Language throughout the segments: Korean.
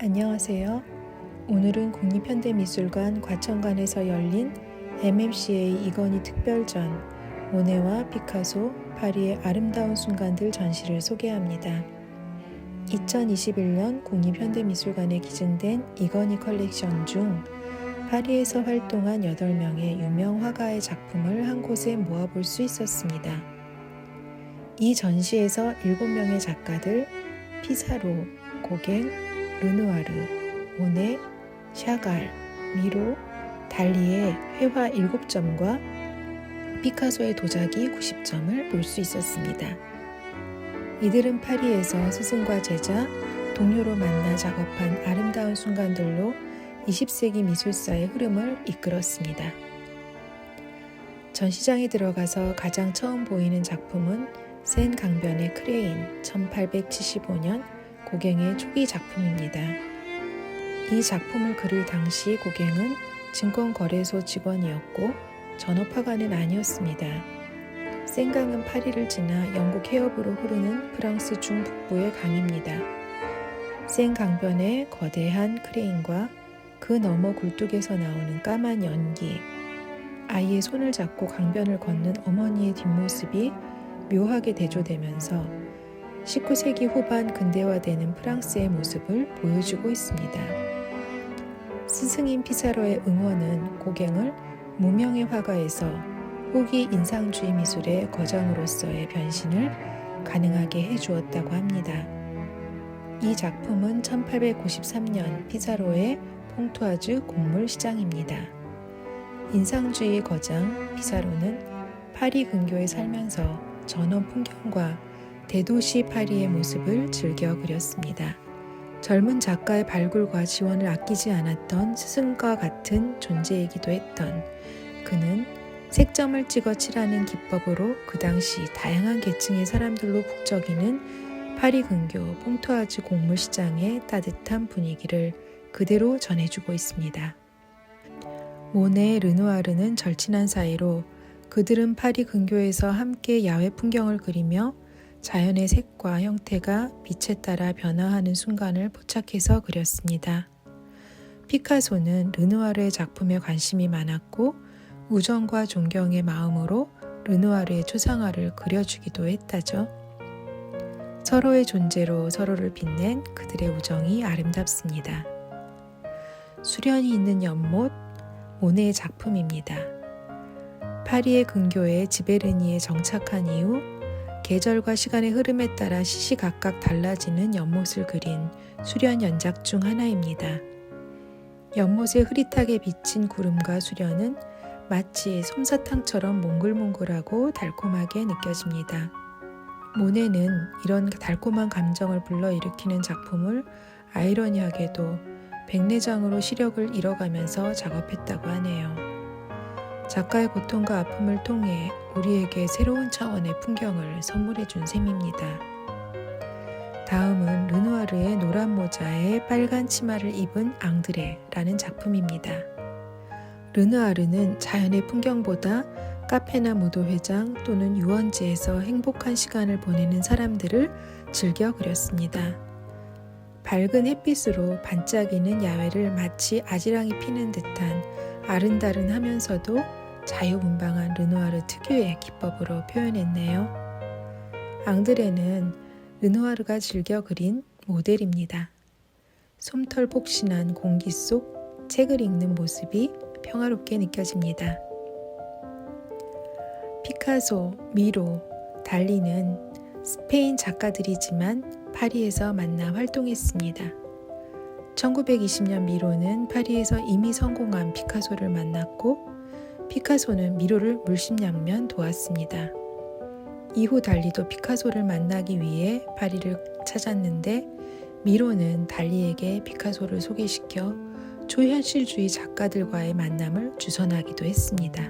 안녕하세요. 오늘은 국립현대미술관 과천관에서 열린 MMCA 이건희 특별전 모네와 피카소 파리의 아름다운 순간들 전시를 소개합니다. 2021년 국립현대미술관에 기증된 이건희 컬렉션 중 파리에서 활동한 8명의 유명 화가의 작품을 한 곳에 모아볼 수 있었습니다. 이 전시에서 7명의 작가들 피사로, 고갱, 르누아르, 모네, 샤갈, 미로, 달리의 회화 7점과 피카소의 도자기 90점을 볼 수 있었습니다. 이들은 파리에서 스승과 제자, 동료로 만나 작업한 아름다운 순간들로 20세기 미술사의 흐름을 이끌었습니다. 전시장에 들어가서 가장 처음 보이는 작품은 센 강변의 크레인 1875년 고갱의 초기 작품입니다. 이 작품을 그릴 당시 고갱은 증권거래소 직원이었고 전업화가는 아니었습니다. 센강은 파리를 지나 영국 해협으로 흐르는 프랑스 중북부의 강입니다. 센 강변의 거대한 크레인과 그 너머 굴뚝에서 나오는 까만 연기, 아이의 손을 잡고 강변을 걷는 어머니의 뒷모습이 묘하게 대조되면서 19세기 후반 근대화되는 프랑스의 모습을 보여주고 있습니다. 스승인 피사로의 응원은 고갱을 무명의 화가에서 후기 인상주의 미술의 거장으로서의 변신을 가능하게 해주었다고 합니다. 이 작품은 1893년 피사로의 퐁투아즈 곡물 시장입니다. 인상주의 거장 피사로는 파리 근교에 살면서 전원 풍경과 대도시 파리의 모습을 즐겨 그렸습니다. 젊은 작가의 발굴과 지원을 아끼지 않았던 스승과 같은 존재이기도 했던 그는 색점을 찍어 칠하는 기법으로 그 당시 다양한 계층의 사람들로 북적이는 파리 근교 퐁투아즈 곡물 시장의 따뜻한 분위기를 그대로 전해주고 있습니다. 모네, 르누아르는 절친한 사이로 그들은 파리 근교에서 함께 야외 풍경을 그리며 자연의 색과 형태가 빛에 따라 변화하는 순간을 포착해서 그렸습니다. 피카소는 르누아르의 작품에 관심이 많았고 우정과 존경의 마음으로 르누아르의 초상화를 그려주기도 했다죠. 서로의 존재로 서로를 빛낸 그들의 우정이 아름답습니다. 수련이 있는 연못, 모네의 작품입니다. 파리의 근교에 지베르니에 정착한 이후 계절과 시간의 흐름에 따라 시시각각 달라지는 연못을 그린 수련 연작 중 하나입니다. 연못에 흐릿하게 비친 구름과 수련은 마치 솜사탕처럼 몽글몽글하고 달콤하게 느껴집니다. 모네는 이런 달콤한 감정을 불러일으키는 작품을 아이러니하게도 백내장으로 시력을 잃어가면서 작업했다고 하네요. 작가의 고통과 아픔을 통해 우리에게 새로운 차원의 풍경을 선물해 준 셈입니다. 다음은 르누아르의 노란 모자에 빨간 치마를 입은 앙드레라는 작품입니다. 르누아르는 자연의 풍경보다 카페나 무도회장 또는 유원지에서 행복한 시간을 보내는 사람들을 즐겨 그렸습니다. 밝은 햇빛으로 반짝이는 야외를 마치 아지랑이 피는 듯한 아른다른하면서도 자유분방한 르누아르 특유의 기법으로 표현했네요. 앙드레는 르누아르가 즐겨 그린 모델입니다. 솜털 폭신한 공기 속 책을 읽는 모습이 평화롭게 느껴집니다. 피카소, 미로, 달리는 스페인 작가들이지만 파리에서 만나 활동했습니다. 1920년 미로는 파리에서 이미 성공한 피카소를 만났고 피카소는 미로를 물심양면 도왔습니다. 이후 달리도 피카소를 만나기 위해 파리를 찾았는데 미로는 달리에게 피카소를 소개시켜 초현실주의 작가들과의 만남을 주선하기도 했습니다.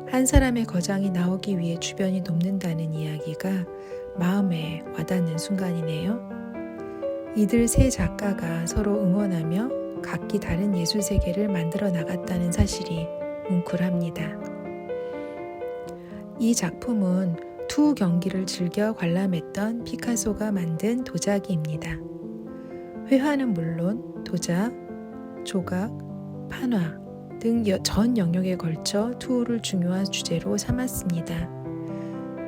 한 사람의 거장이 나오기 위해 주변이 돕는다는 이야기가 마음에 와닿는 순간이네요. 이들 세 작가가 서로 응원하며 각기 다른 예술 세계를 만들어 나갔다는 사실이 뭉클합니다. 이 작품은 투 경기를 즐겨 관람했던 피카소가 만든 도자기입니다. 회화는 물론 도자, 조각, 판화 등 전 영역에 걸쳐 투우를 중요한 주제로 삼았습니다.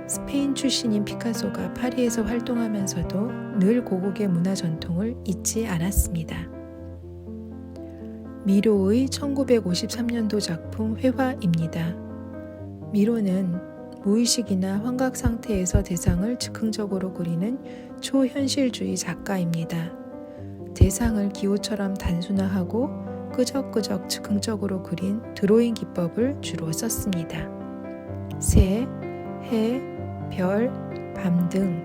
스페인 출신인 피카소가 파리에서 활동하면서도 늘 고국의 문화 전통을 잊지 않았습니다. 미로의 1953년도 작품 회화입니다. 미로는 무의식이나 환각 상태에서 대상을 즉흥적으로 그리는 초현실주의 작가입니다. 대상을 기호처럼 단순화하고 끄적끄적 즉흥적으로 그린 드로잉 기법을 주로 썼습니다. 새, 해, 별, 밤 등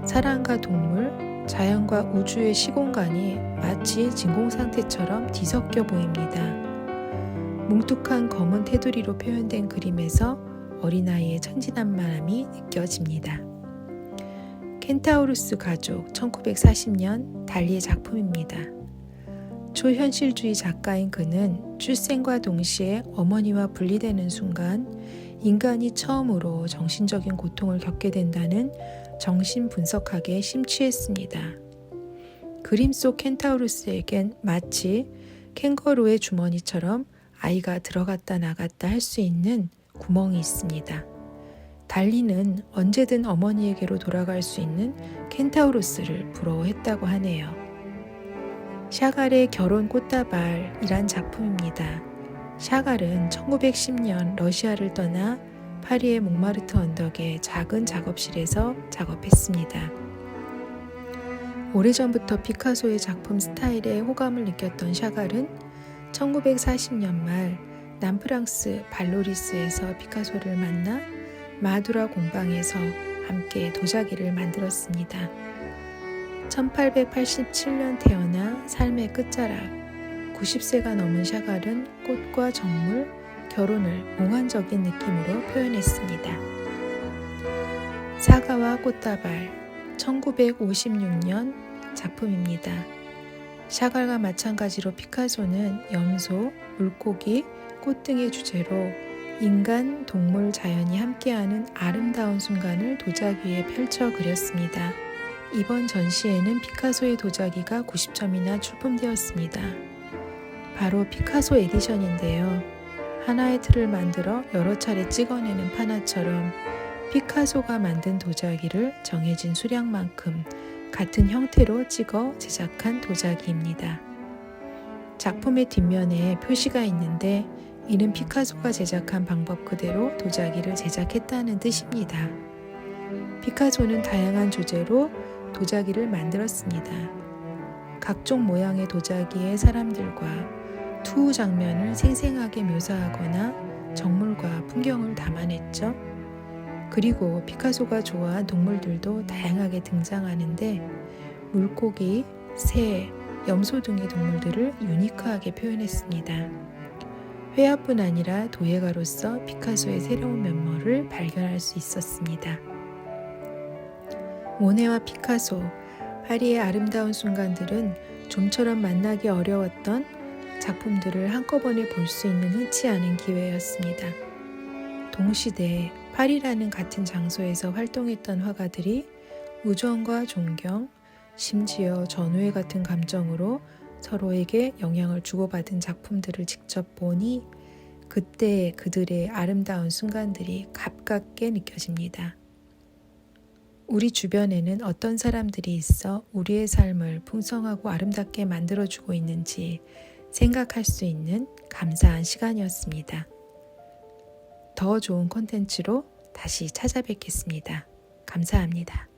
사람과 동물, 자연과 우주의 시공간이 마치 진공 상태처럼 뒤섞여 보입니다. 뭉툭한 검은 테두리로 표현된 그림에서 어린아이의 천진난만함이 느껴집니다. 켄타우루스 가족 1940년 달리의 작품입니다. 초현실주의 작가인 그는 출생과 동시에 어머니와 분리되는 순간 인간이 처음으로 정신적인 고통을 겪게 된다는 정신분석학에 심취했습니다. 그림 속 켄타우루스에겐 마치 캥거루의 주머니처럼 아이가 들어갔다 나갔다 할 수 있는 구멍이 있습니다. 달리는 언제든 어머니에게로 돌아갈 수 있는 켄타우루스를 부러워했다고 하네요. 샤갈의 결혼 꽃다발이란 작품입니다. 샤갈은 1910년 러시아를 떠나 파리의 몽마르트 언덕의 작은 작업실에서 작업했습니다. 오래전부터 피카소의 작품 스타일에 호감을 느꼈던 샤갈은 1940년 말 남프랑스 발로리스에서 피카소를 만나 마두라 공방에서 함께 도자기를 만들었습니다. 1887년 태어나 삶의 끝자락 90세가 넘은 샤갈은 꽃과 정물, 결혼을 몽환적인 느낌으로 표현했습니다. 사과와 꽃다발 1956년 작품입니다. 샤갈과 마찬가지로 피카소는 염소, 물고기, 꽃 등의 주제로 인간, 동물, 자연이 함께하는 아름다운 순간을 도자기에 펼쳐 그렸습니다. 이번 전시에는 피카소의 도자기가 90점이나 출품되었습니다. 바로 피카소 에디션인데요. 하나의 틀을 만들어 여러 차례 찍어내는 판화처럼 피카소가 만든 도자기를 정해진 수량만큼 같은 형태로 찍어 제작한 도자기입니다. 작품의 뒷면에 표시가 있는데 이는 피카소가 제작한 방법 그대로 도자기를 제작했다는 뜻입니다. 피카소는 다양한 주제로 도자기를 만들었습니다. 각종 모양의 도자기의 사람들과 투우 장면을 생생하게 묘사하거나 정물과 풍경을 담아냈죠. 그리고 피카소가 좋아한 동물들도 다양하게 등장하는데 물고기, 새, 염소 등의 동물들을 유니크하게 표현했습니다. 회화뿐 아니라 도예가로서 피카소의 새로운 면모를 발견할 수 있었습니다. 모네와 피카소, 파리의 아름다운 순간들은 좀처럼 만나기 어려웠던 작품들을 한꺼번에 볼 수 있는 흔치 않은 기회였습니다. 동시대 파리라는 같은 장소에서 활동했던 화가들이 우정과 존경, 심지어 전우애 같은 감정으로 서로에게 영향을 주고받은 작품들을 직접 보니 그때 그들의 아름다운 순간들이 가깝게 느껴집니다. 우리 주변에는 어떤 사람들이 있어 우리의 삶을 풍성하고 아름답게 만들어주고 있는지 생각할 수 있는 감사한 시간이었습니다. 더 좋은 콘텐츠로 다시 찾아뵙겠습니다. 감사합니다.